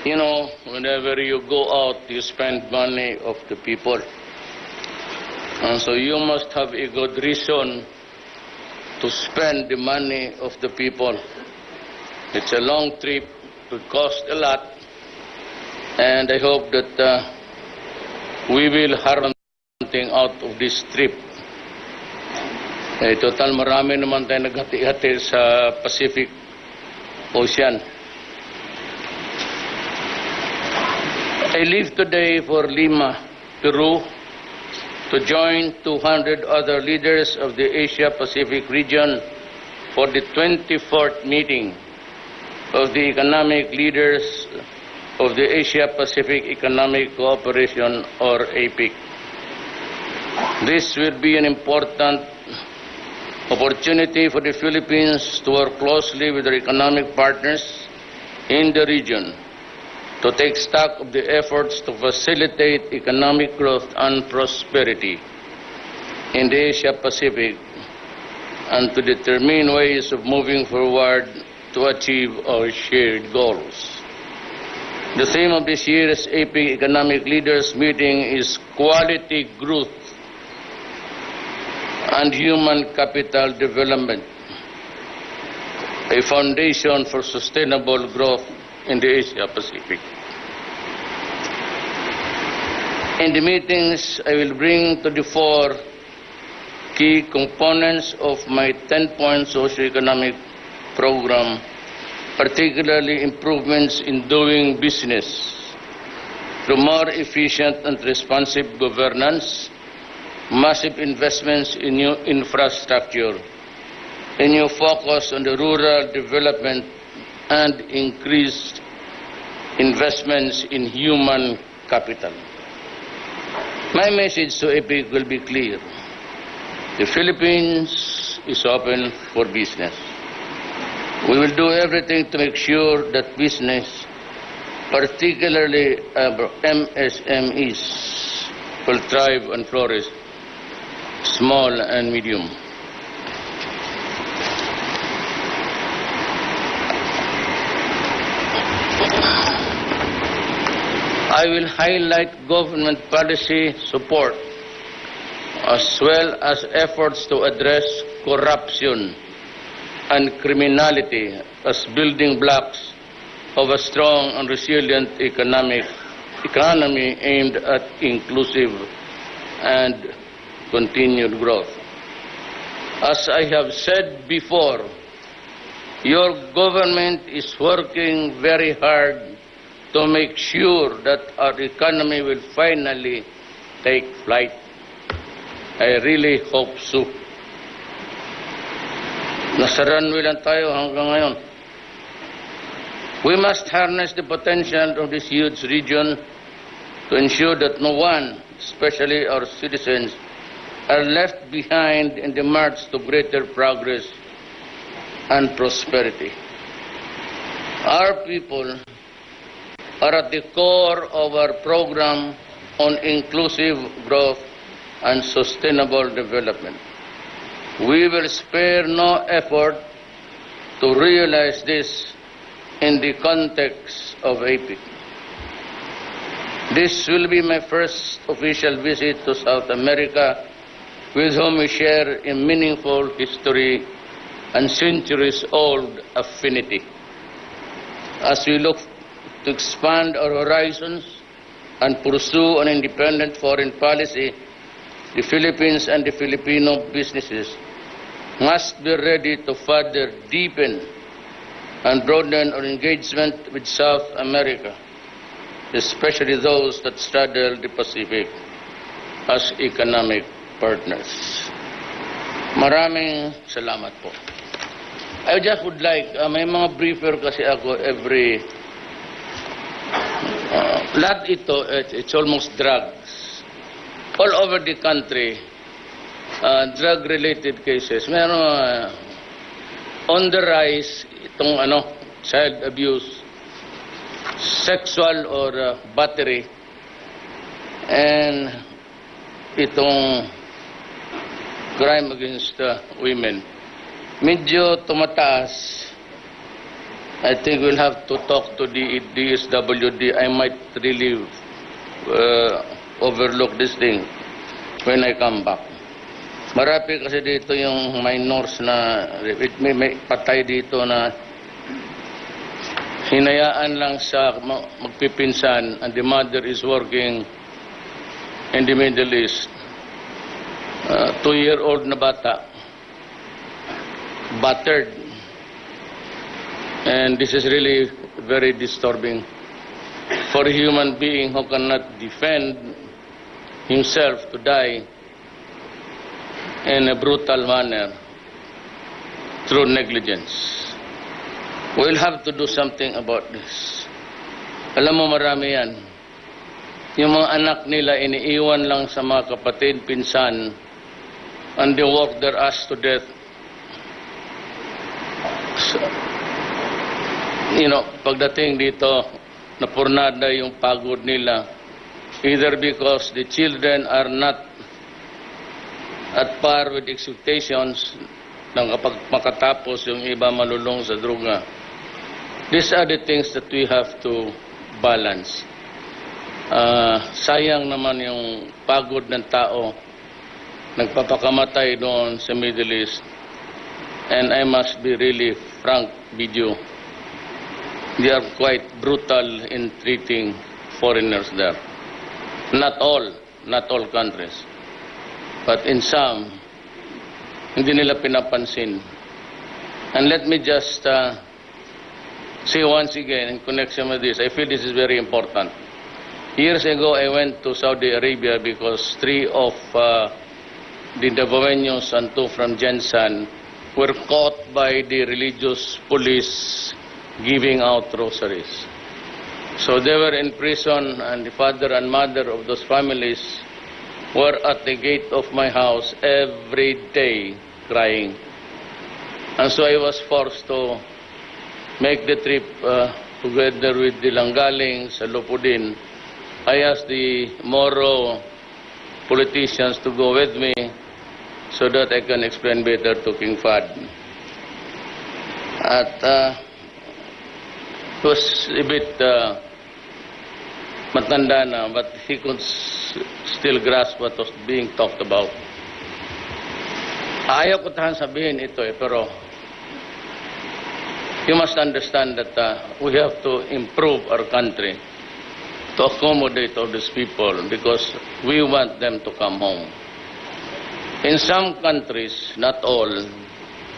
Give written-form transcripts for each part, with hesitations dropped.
You know, whenever you go out, you spend money of the people. And so you must have a good reason to spend the money of the people. It's a long trip, it would cost a lot, and I hope that we will harm something out of this trip. Total marami naman tayo naghati-hati sa Pacific Ocean. I leave today for Lima, Peru, to join 200 other leaders of the Asia-Pacific region for the 24th meeting of the economic leaders of the Asia-Pacific Economic Cooperation, or APEC. This will be an important opportunity for the Philippines to work closely with their economic partners in the region to take stock of the efforts to facilitate economic growth and prosperity in the Asia-Pacific and to determine ways of moving forward to achieve our shared goals. The theme of this year's APEC Economic Leaders Meeting is Quality Growth and Human Capital Development, a foundation for sustainable growth in the Asia-Pacific. In the meetings, I will bring to the fore key components of my 10-point socio-economic program, particularly improvements in doing business through more efficient and responsive governance, massive investments in new infrastructure, a new focus on the rural development, and increased investments in human capital. My message to APEC will be clear. The Philippines is open for business. We will do everything to make sure that business, particularly MSMEs, will thrive and flourish, small and medium. I will highlight government policy support as well as efforts to address corruption and criminality as building blocks of a strong and resilient economy aimed at inclusive and continued growth. As I have said before, your government is working very hard to make sure that our economy will finally take flight. I really hope so. Nasa runway lang tayo hanggang ngayon. We must harness the potential of this huge region to ensure that no one, especially our citizens, are left behind in the march to greater progress and prosperity. Our people are at the core of our program on inclusive growth and sustainable development. We will spare no effort to realize this in the context of APEC. This will be my first official visit to South America, with whom we share a meaningful history and centuries-old affinity. As we look to expand our horizons and pursue an independent foreign policy, the Philippines and the Filipino businesses must be ready to further deepen and broaden our engagement with South America, especially those that straddle the Pacific as economic partners. Maraming salamat po. I just would like, may mga briefer kasi ako every lahat ito, it's almost drugs. All over the country, drug-related cases. Meron on the rise, itong child abuse, sexual or battery, and itong crime against women. Medyo tumataas I think we'll have to talk to the DSWD. I might really overlook this thing when I come back. Marami kasi dito yung minors na may patay dito na hinayaan lang sa magpipinsan, and the mother is working in the Middle East. 2-year-old na bata, battered. And this is really very disturbing for a human being who cannot defend himself to die in a brutal manner through negligence. We'll have to do something about this. Alam mo, marami yan. Yung mga anak nila iniiwan lang sa mga kapatid, pinsan, and they work their ass to death. So, pagdating dito, napurnada yung pagod nila, either because the children are not at par with expectations nang kapag makatapos yung iba malulong sa droga. These are the things that we have to balance. Sayang naman yung pagod ng tao nagpapakamatay doon sa Middle East. And I must be really frank with you. They are quite brutal in treating foreigners there. Not all countries. But in some, hindi nila pinapansin. And let me just say once again in connection with this, I feel this is very important. Years ago, I went to Saudi Arabia because 3 of the Davaoenos and 2 from Jensan were caught by the religious police giving out rosaries. So they were in prison, and the father and mother of those families were at the gate of my house every day crying. And so I was forced to make the trip together with the Langgaling sa Lupudin. I asked the Moro politicians to go with me so that I can explain better to King Fahd. At it was a bit matanda na, but he could still grasp what was being talked about. Ayaw ko tahan sabihin ito pero you must understand that we have to improve our country to accommodate all these people because we want them to come home. In some countries, not all,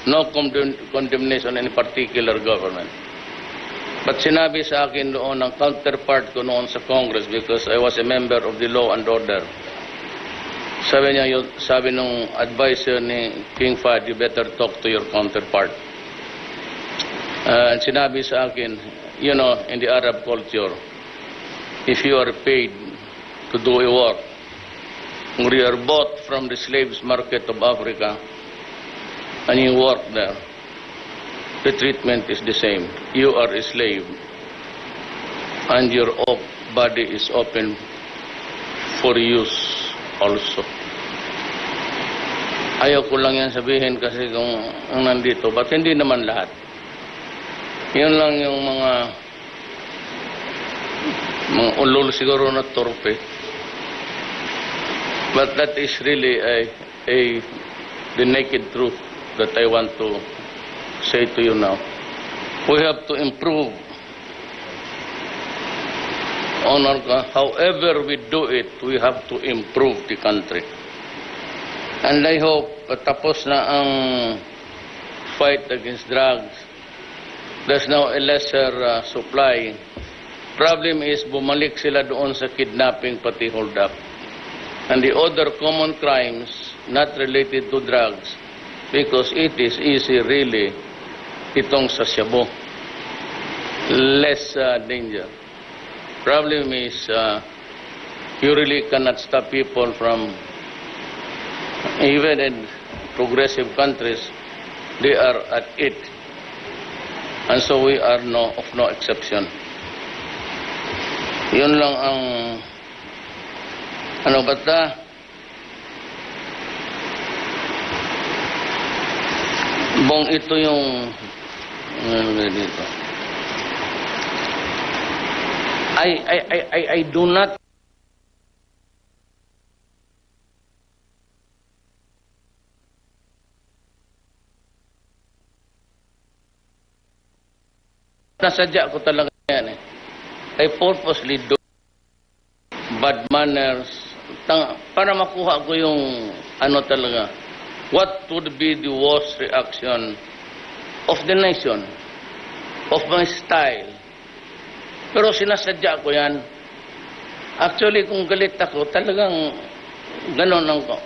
no condemnation in any particular government. But sinabi sa akin noon ng counterpart ko noon sa Congress because I was a member of the Law and Order. Sabi nung advisor ni King Fahd, you better talk to your counterpart. And sinabi sa akin, in the Arab culture, if you are paid to do a work, when you are bought from the slaves market of Africa, and you work there, the treatment is the same. You are a slave, and your body is open for use also. Ayaw ko lang yan sabihin kasi kung nandito, but hindi naman lahat. Yun lang yung mga ulol siguro na torpe. But that is really the naked truth that I want to say to you now. We have to improve on however we do it, we have to improve the country. And I hope tapos na ang fight against drugs. There's now a lesser supply. Problem is bumalik sila doon sa kidnapping pati hold up. And the other common crimes not related to drugs because it is easy really itong sa shabu. Less danger. Problem is you really cannot stop people from, even in progressive countries, they are at it. And so we are of no exception. Yun lang ang bong ito yung dito. I do not nasadya ko talaga yan eh. I purposely do bad manners para makuha ko yung ano talaga. What would be the worst reaction of the nation, of my style? Pero sinasadya ko yan. Actually, kung galit ako, talagang ganon lang ko.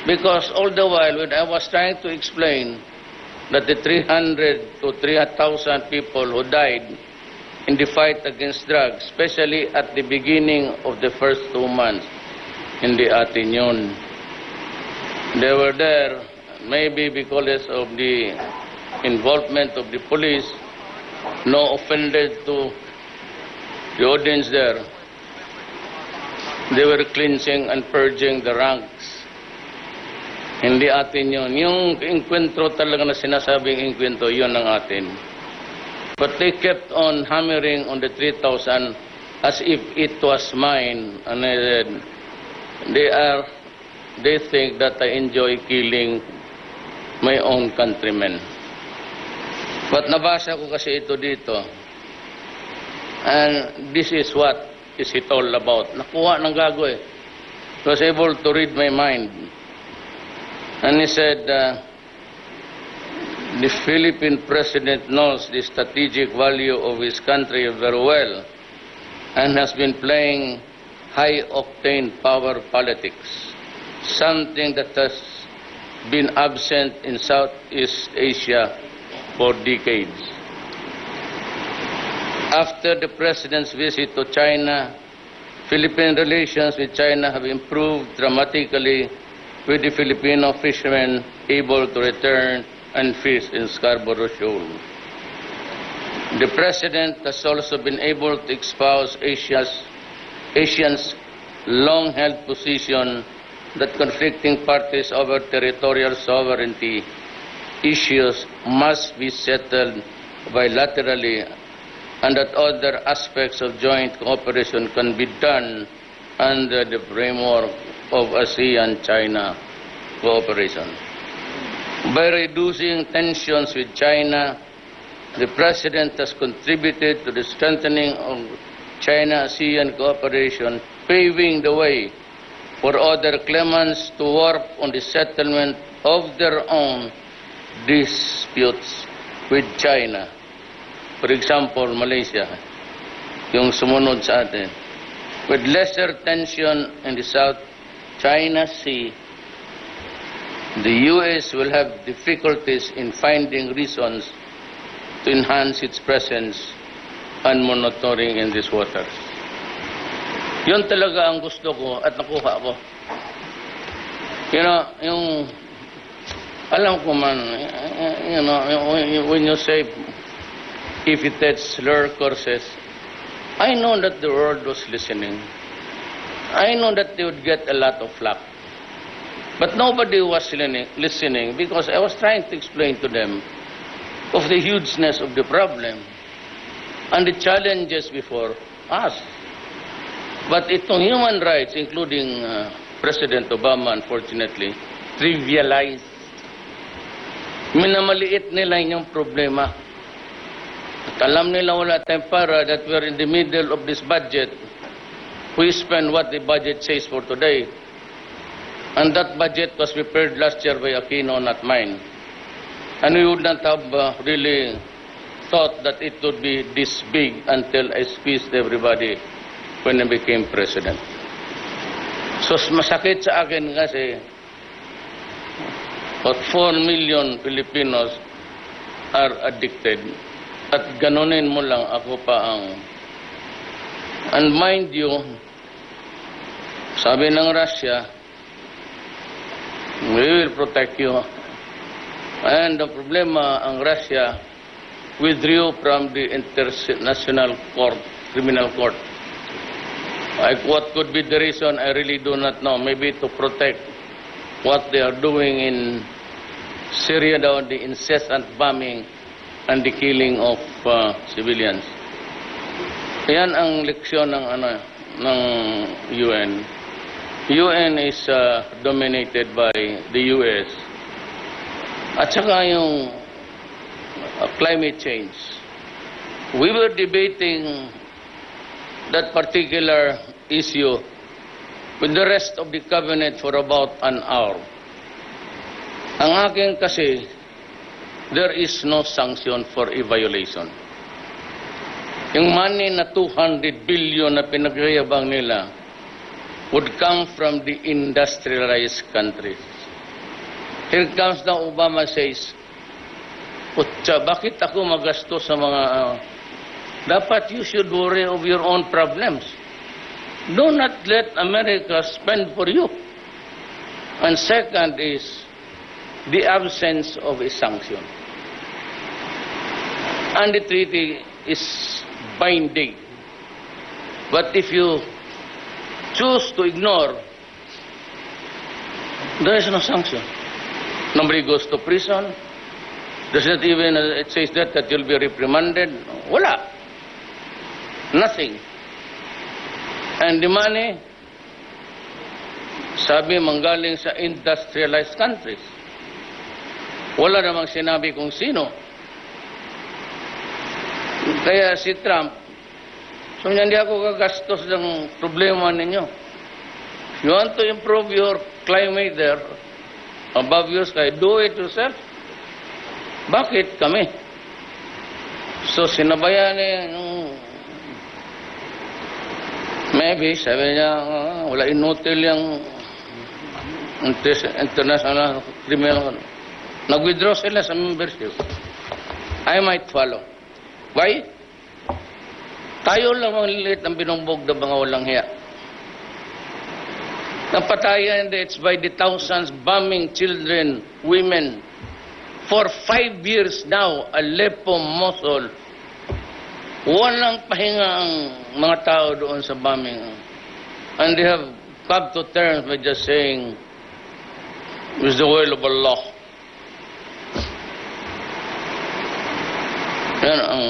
Because all the while, when I was trying to explain that the 300 to 300,000 people who died in the fight against drugs, especially at the beginning of the first 2 months, hindi atin yun. They were there, maybe because of the involvement of the police, no offended to the audience there. They were cleansing and purging the ranks. Hindi atin yun. Yung inkwentro talaga na sinasabing inkwentro, yun ang atin. But they kept on hammering on the 3,000 as if it was mine. And I said, they think that I enjoy killing my own countrymen. But nabasa ko kasi ito dito. And this is what is it all about. Nakuha ng gago eh. He was able to read my mind. And he said, the Philippine president knows the strategic value of his country very well and has been playing high-octane power politics, something that has been absent in Southeast Asia for decades. After the president's visit to China, Philippine relations with China have improved dramatically, with the Filipino fishermen able to return and fish in Scarborough Shoal. The president has also been able to espouse Asians' long-held position that conflicting parties over territorial sovereignty issues must be settled bilaterally and that other aspects of joint cooperation can be done under the framework of ASEAN-China cooperation. By reducing tensions with China, the President has contributed to the strengthening of China-ASEAN cooperation, paving the way for other claimants to work on the settlement of their own disputes with China. For example, Malaysia, yung sumunod sa atin. With lesser tension in the South China Sea, the U.S. will have difficulties in finding reasons to enhance its presence and monitoring in these waters. Yun talaga ang gusto ko at nakuha ko. You know, yung, alam ko man, you know, when you say, if it takes slur courses, I know that the world was listening. I know that they would get a lot of flack. But nobody was listening because I was trying to explain to them of the hugeness of the problem and the challenges before us. But itong human rights, including President Obama, unfortunately, trivialized. Minamaliit nila yung problema. At alam nila wala tayong para that we're in the middle of this budget. We spend what the budget says for today. And that budget was prepared last year by Aquino, not mine. And we would not have really thought that it would be this big until I squeezed everybody when I became president. So masakit sa akin kasi about 4 million Filipinos are addicted. At ganunin mo lang ako pa ang... And mind you, sabi ng Russia, we will protect you. And the problema, ang Russia withdrew from the International Court, Criminal Court. Like what could be the reason, I really do not know. Maybe to protect what they are doing in Syria, the incessant bombing and the killing of civilians. Yan ang leksyon ng ng UN. UN is dominated by the US. At saka yung climate change. We were debating that particular issue with the rest of the cabinet for about an hour. Ang akin kasi, there is no sanction for a violation. Yung money na 200 billion na pinagyayabang nila would come from the industrialized countries. Here comes the Obama says, "Putya, bakit ako magasto sa mga... dapat you should worry of your own problems. Do not let America spend for you." And second is the absence of a sanction. And the treaty is binding. But if you choose to ignore, there is no sanction. Nobody goes to prison. Does not even, it says that you'll be reprimanded. Wala. Nothing. And the money, sabi manggaling sa industrialized countries. Wala namang sinabi kung sino. Kaya si Trump, so hindi ako gagastos ng problema ninyo. If you want to improve your climate there, above your sky, do it yourself. Bakit kami? So sinabayan niya, maybe, sabi niya, wala inutil yung international criminal. Nag-withdraw sila sa membership. I might follow. Why? Tayo lang ang lilit ang binumbog na mga walang hiya. Napatayan, it's by the thousands, bombing children, women. For 5 years now, Aleppo, Mosul, walang pahinga ang mga tao doon sa bombing. And they have come to terms by just saying, "It's the will of Allah." Yan ang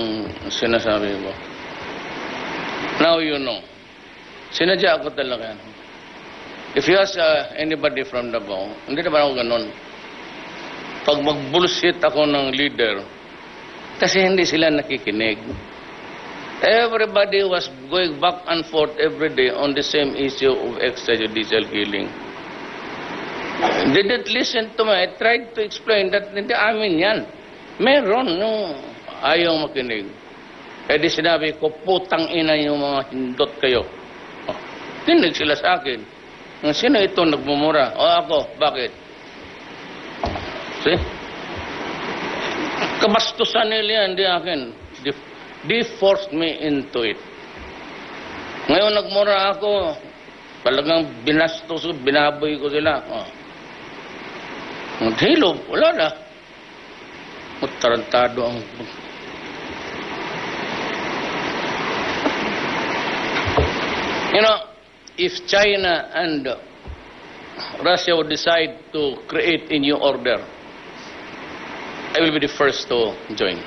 sinasabi ko. Now you know. Sinadya ako talaga. If you ask anybody from Davao, hindi naman ako ganun. Pag mag-bullshit ako ng leader, kasi hindi sila nakikinig. Everybody was going back and forth every day on the same issue of extrajudicial killing. They didn't listen to me. I tried to explain that hindi amin yan. Meron nung ayaw makinig. Eh di sinabi ko, putang ina yung mga hindot kayo. Oh, tinig sila sa akin. Sino ito nagmumura? O ako, bakit? See? Kabastusan nila yan, di akin. They forced me into it. Ngayon nagmura ako, talagang binastos ko, binaboy ko sila. Oh. Maghilog, wala na. Tarantado ang... You know, if China and Russia would decide to create a new order, I will be the first to join.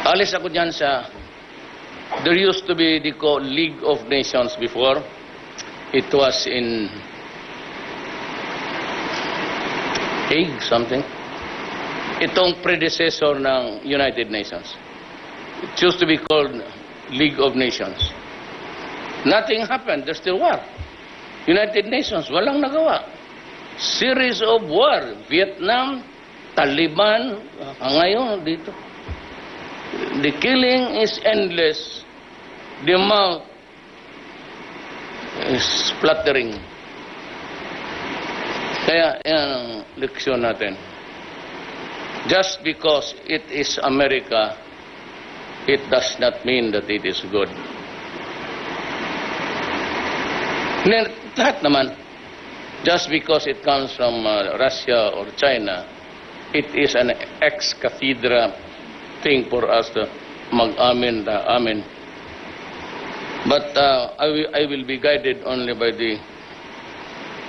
Alis ako dyan sa... There used to be the League of Nations before. It was in Hague, something. Itong predecessor ng United Nations. It used to be called League of Nations. Nothing happened. There's still war. United Nations, walang nagawa. Series of war. Vietnam, Taliban, ngayon dito. The killing is endless. The amount is splattering. Kaya yan ang leksyon natin. Just because it is America, it does not mean that it is good. Lahat naman, just because it comes from Russia or China, it is an ex-cathedra thing for us to mag-amin, amin. But I will be guided only by the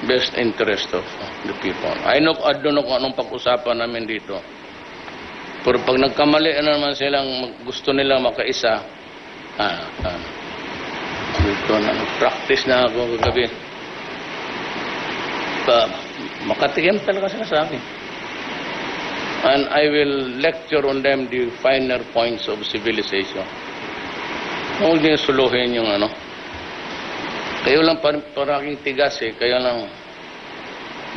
best interest of the people. I don't know kung anong pag-usapan namin dito. Pero pag nagkamali na naman silang gusto nilang makaisa, Dito na, practice na ako kagabi. Makatikim talaga sila sa akin. And I will lecture on them the finer points of civilization. Huwag niyo suluhin yung ano. Kayo lang paraking tigas eh. Kaya lang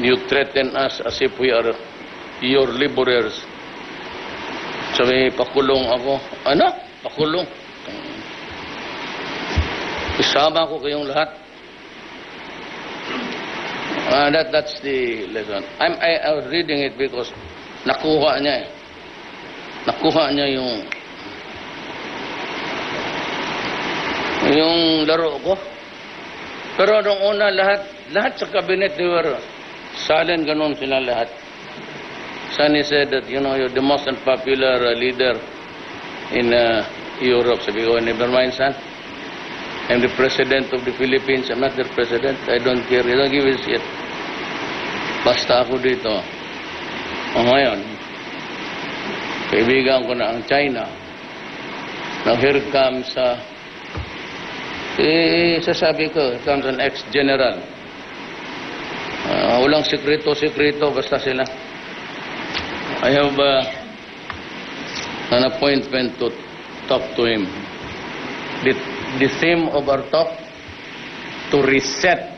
you threaten us as if we are your laborers. Sabi, pakulong ako. Ano? Pakulong. Isama ko kayong lahat. That's the lesson. I was reading it because nakuha niya eh. Nakuha niya yung laro ko. Pero nung una lahat sa cabinet, they were silent, ganun sila lahat. Sunny said that, you know, you're the most unpopular leader in Europe. Sabi ko, never mind, son. I'm the president of the Philippines. I'm not the president. I don't care. I don't give a shit. Basta ako dito. Ngayon, kaibigan ko na ang China. Now here comes, sasabi ko, here comes an ex-general. Walang sekreto-sekreto, basta sila. I have an appointment to talk to him. The theme of our talk, to reset